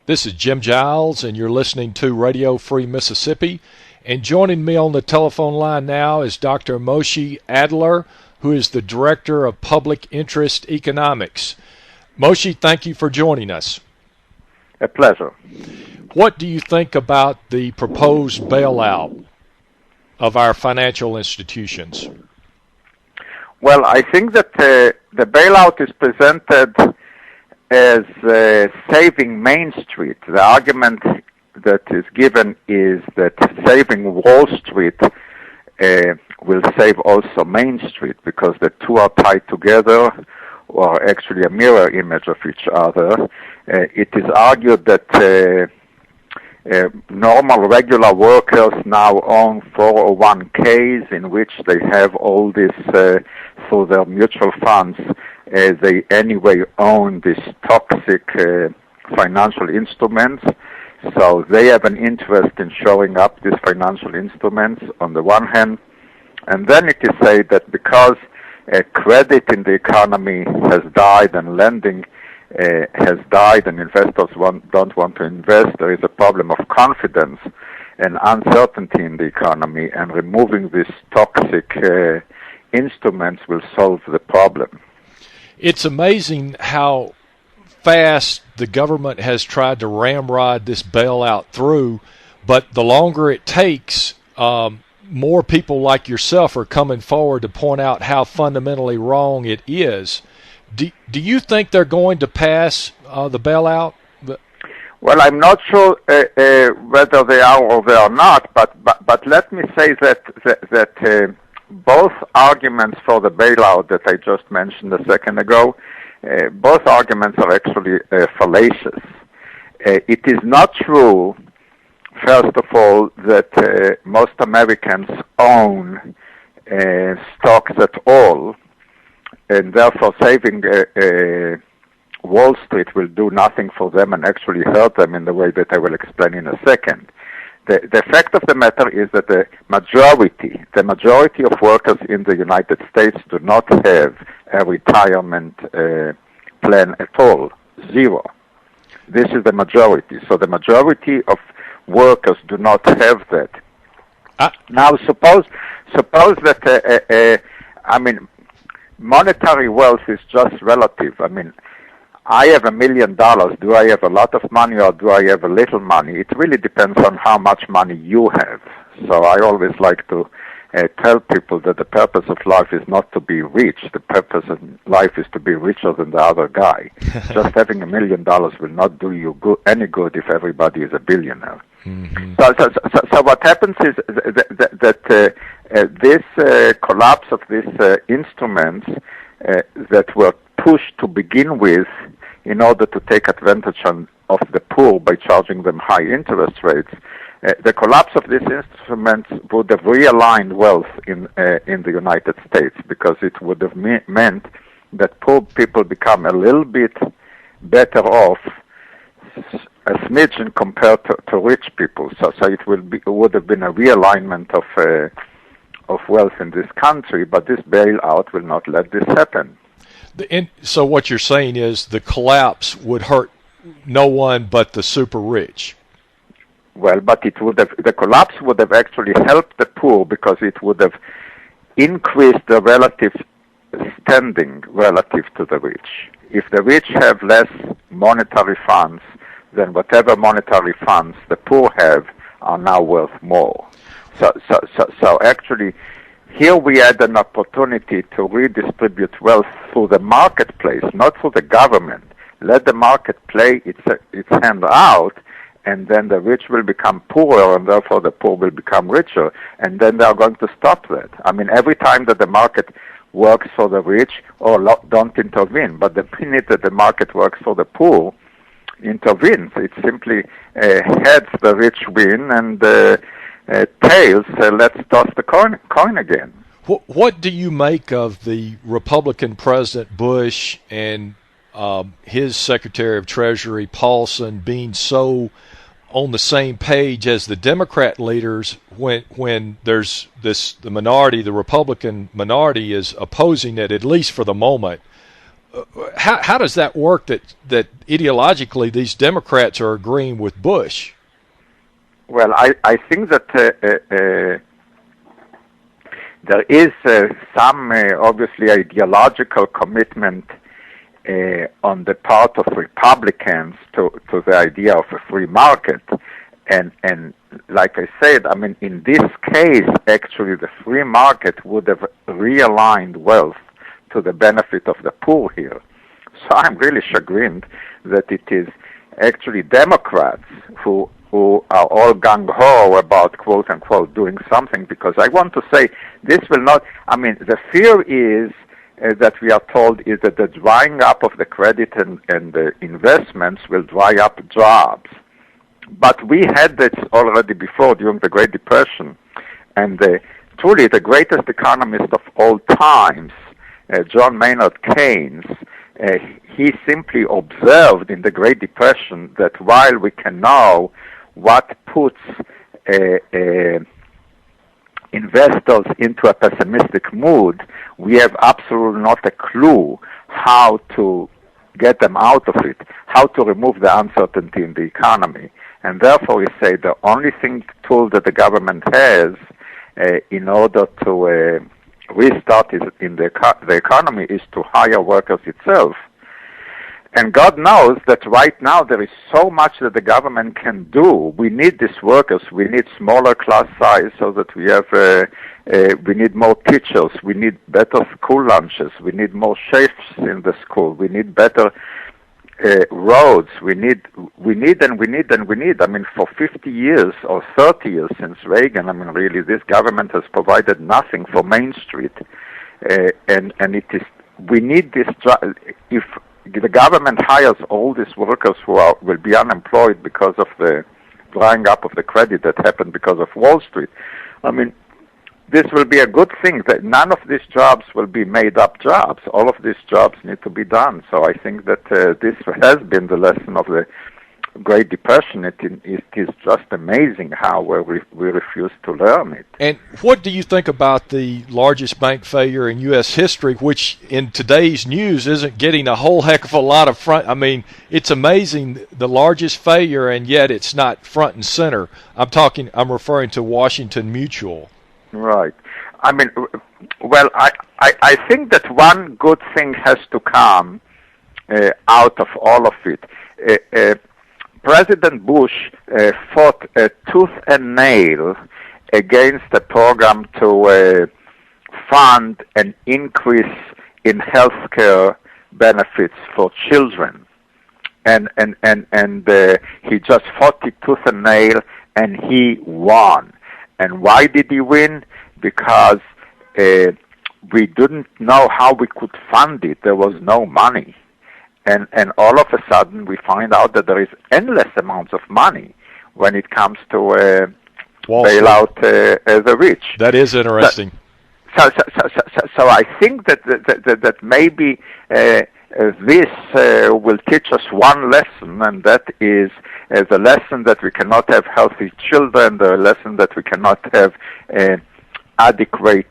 This is Jim Giles, and you're listening to Radio Free Mississippi. And joining me on the telephone line now is Dr. Moshe Adler, who is the Director of Public Interest Economics. Moshe, thank you for joining us. A pleasure. What do you think about the proposed bailout of our financial institutions? Well, I think that the bailout is presented as saving Main Street. The argument that is given is that saving Wall Street will save also Main Street because the two are tied together or actually a mirror image of each other. It is argued that normal regular workers now own 401ks in which they have all this through their mutual funds. They anyway own these toxic financial instruments, so they have an interest in showing up these financial instruments on the one hand, and then it is said that because credit in the economy has died and lending has died and investors don't want to invest, there is a problem of confidence and uncertainty in the economy, and removing these toxic instruments will solve the problem. It's amazing how fast the government has tried to ramrod this bailout through, but the longer it takes, more people like yourself are coming forward to point out how fundamentally wrong it is. Do you think they're going to pass the bailout? Well, I'm not sure whether they are or they are not, but let me say that both arguments for the bailout that I just mentioned a second ago, both arguments are actually fallacious. It is not true, first of all, that most Americans own stocks at all, and therefore saving Wall Street will do nothing for them and actually hurt them in the way that I will explain in a second. The fact of the matter is that the majority of workers in the United States do not have a retirement plan at all, zero. This is the majority. So the majority of workers do not have that. Now, suppose that monetary wealth is just relative. I have $1 million. Do I have a lot of money or do I have a little money? It really depends on how much money you have. So I always like to tell people that the purpose of life is not to be rich. The purpose of life is to be richer than the other guy. Just having $1 million will not do you any good if everybody is a billionaire. Mm-hmm. So what happens is that this collapse of these instruments that were pushed to begin with in order to take advantage of the poor by charging them high interest rates, the collapse of these instruments would have realigned wealth in the United States, because it would have meant that poor people become a little bit better off, a smidgen compared to rich people. So it would have been a realignment of wealth in this country, but this bailout will not let this happen. So what you're saying is the collapse would hurt no one but the super rich. Well, but the collapse would have actually helped the poor, because it would have increased the relative standing relative to the rich. If the rich have less monetary funds, then whatever monetary funds the poor have are now worth more. So actually, here we had an opportunity to redistribute wealth through the marketplace, not through the government. Let the market play its hand out, and then the rich will become poorer, and therefore the poor will become richer, and then they are going to stop that. Every time that the market works for the rich, don't intervene, but the minute that the market works for the poor, intervenes. It simply heads the rich win, and tails, let's toss the coin again. What do you make of the Republican President Bush and his Secretary of Treasury Paulson being so on the same page as the Democrat leaders when there's the minority, the Republican minority is opposing it, at least for the moment, how does that work? That ideologically these Democrats are agreeing with Bush. Well, I think that there is some obviously ideological commitment on the part of Republicans to the idea of a free market, and like I said, I mean, in this case, actually, the free market would have realigned wealth to the benefit of the poor here. So I'm really chagrined that it is actually Democrats who are all gung-ho about, quote-unquote, doing something, because I want to say this will not, I mean, the fear is that we are told is that the drying up of the credit and the investments will dry up jobs. But we had this already before during the Great Depression, and truly the greatest economist of all times, John Maynard Keynes, he simply observed in the Great Depression that while we can know what puts investors into a pessimistic mood, we have absolutely not a clue how to get them out of it, how to remove the uncertainty in the economy. And therefore, we say the only tool that the government has in order to restart in the economy is to hire workers itself. And God knows that right now there is so much that the government can do. We need these workers. We need smaller class size so that we have. We need more teachers. We need better school lunches. We need more chefs in the school. We need better roads. We need. I mean, for 50 years or 30 years since Reagan, I mean, really, this government has provided nothing for Main Street, and it is. We need this. If the government hires all these workers who will be unemployed because of the drying up of the credit that happened because of Wall Street, I mean, this will be a good thing. That none of these jobs will be made-up jobs. All of these jobs need to be done. So I think that this has been the lesson of the Great Depression. It is just amazing how we refuse to learn it. And what do you think about the largest bank failure in U.S. history, which in today's news isn't getting a whole heck of a lot of front? I mean, it's amazing, the largest failure, and yet it's not front and center. I'm referring to Washington Mutual. Right. I mean, well, I think that one good thing has to come out of all of it. President Bush fought tooth and nail against a program to fund an increase in health care benefits for children. And he just fought it tooth and nail, and he won. And why did he win? Because we didn't know how we could fund it. There was no money. And all of a sudden, we find out that there is endless amounts of money when it comes to bailout the rich. That is interesting. So I think that maybe this will teach us one lesson, and that is the lesson that we cannot have healthy children, the lesson that we cannot have adequate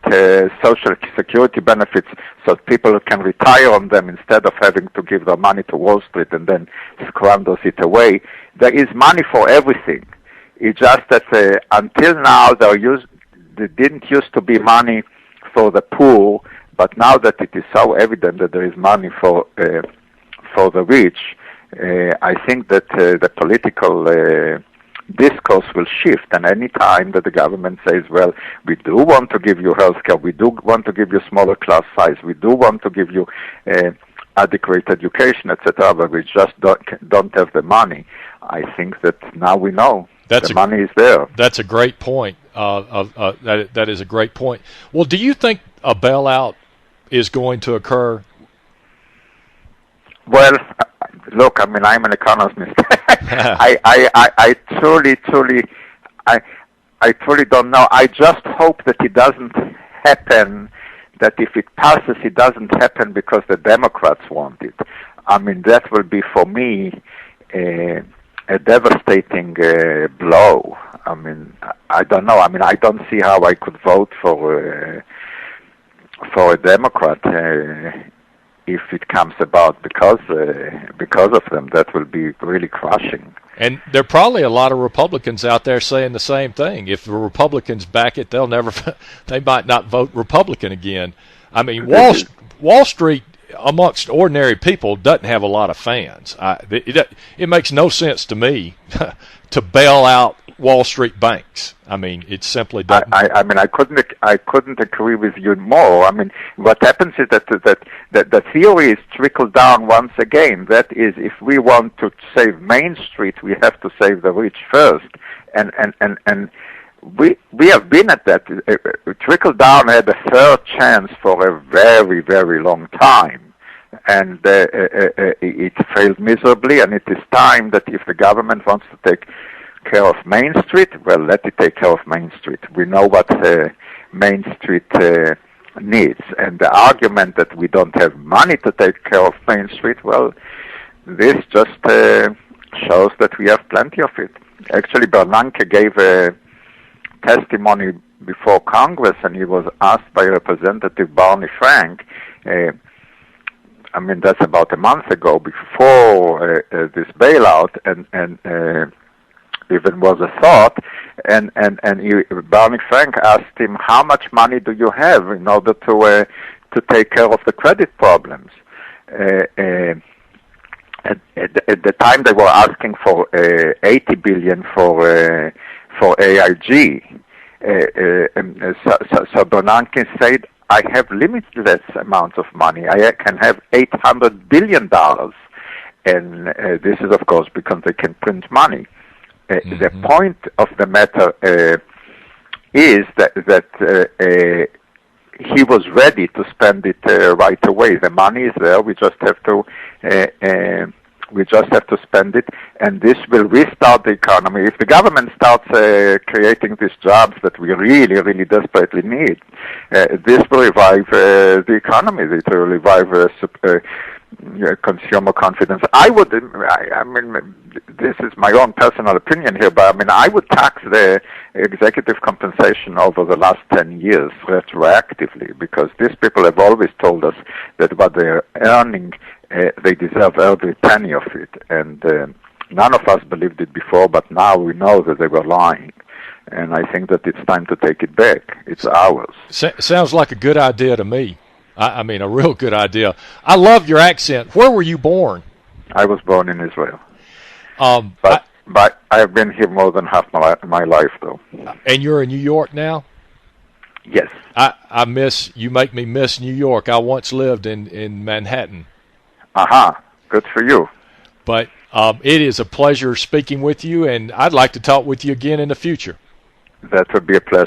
social security benefits so people can retire on them instead of having to give their money to Wall Street and then squander it away. There is money for everything. It's just that until now there didn't used to be money for the poor, but now that it is so evident that there is money for the rich, I think that the political discourse will shift, and any time that the government says, well, we do want to give you health care, we do want to give you smaller class size, we do want to give you adequate education, etc., but we just don't have the money, I think that now we know the money is there. That's a great point. That is a great point. Well, do you think a bailout is going to occur? Well, look, I mean, I'm an economist. I truly don't know. I just hope that it doesn't happen, that if it passes, it doesn't happen because the Democrats want it. I mean, that will be, for me, a devastating blow. I mean, I don't know. I mean, I don't see how I could vote for a Democrat if it comes about because of them. That will be really crushing. And there are probably a lot of Republicans out there saying the same thing. If the Republicans back it, they might not vote Republican again. I mean, Wall Street, amongst ordinary people, doesn't have a lot of fans. It makes no sense to me to bail out Wall Street banks. I mean, it simply doesn't. I mean, I couldn't agree with you more. I mean, what happens is that the theory is trickled down once again. That is, if we want to save Main Street, we have to save the rich first. And we have been at that. Trickle down had a third chance for a very, very long time. And it failed miserably, and it is time that if the government wants to take care of Main Street, well, let it take care of Main Street. We know what Main Street needs. And the argument that we don't have money to take care of Main Street, well, this just shows that we have plenty of it. Actually, Bernanke gave a testimony before Congress, and he was asked by Representative Barney Frank, I mean, that's about a month ago, before this bailout, and even was a thought, and Barney Frank asked him, how much money do you have in order to take care of the credit problems? At the time, they were asking for $80 billion for AIG. So Bernanke said, I have limitless amounts of money. I can have $800 billion. And this is, of course, because they can print money. The point of the matter is that he was ready to spend it right away. The money is there. We just have to spend it, and this will restart the economy. If the government starts creating these jobs that we really, really desperately need, this will revive the economy. It will revive consumer confidence. I mean, this is my own personal opinion here, but I mean, I would tax the executive compensation over the last 10 years retroactively, because these people have always told us that what they're earning, they deserve every penny of it. And none of us believed it before, but now we know that they were lying. And I think that it's time to take it back. It's ours. Sounds like a good idea to me. I mean, a real good idea. I love your accent. Where were you born? I was born in Israel. But I've been here more than half my life, though. And you're in New York now? Yes. You make me miss New York. I once lived in Manhattan. Aha, good for you. But it is a pleasure speaking with you, and I'd like to talk with you again in the future. That would be a pleasure.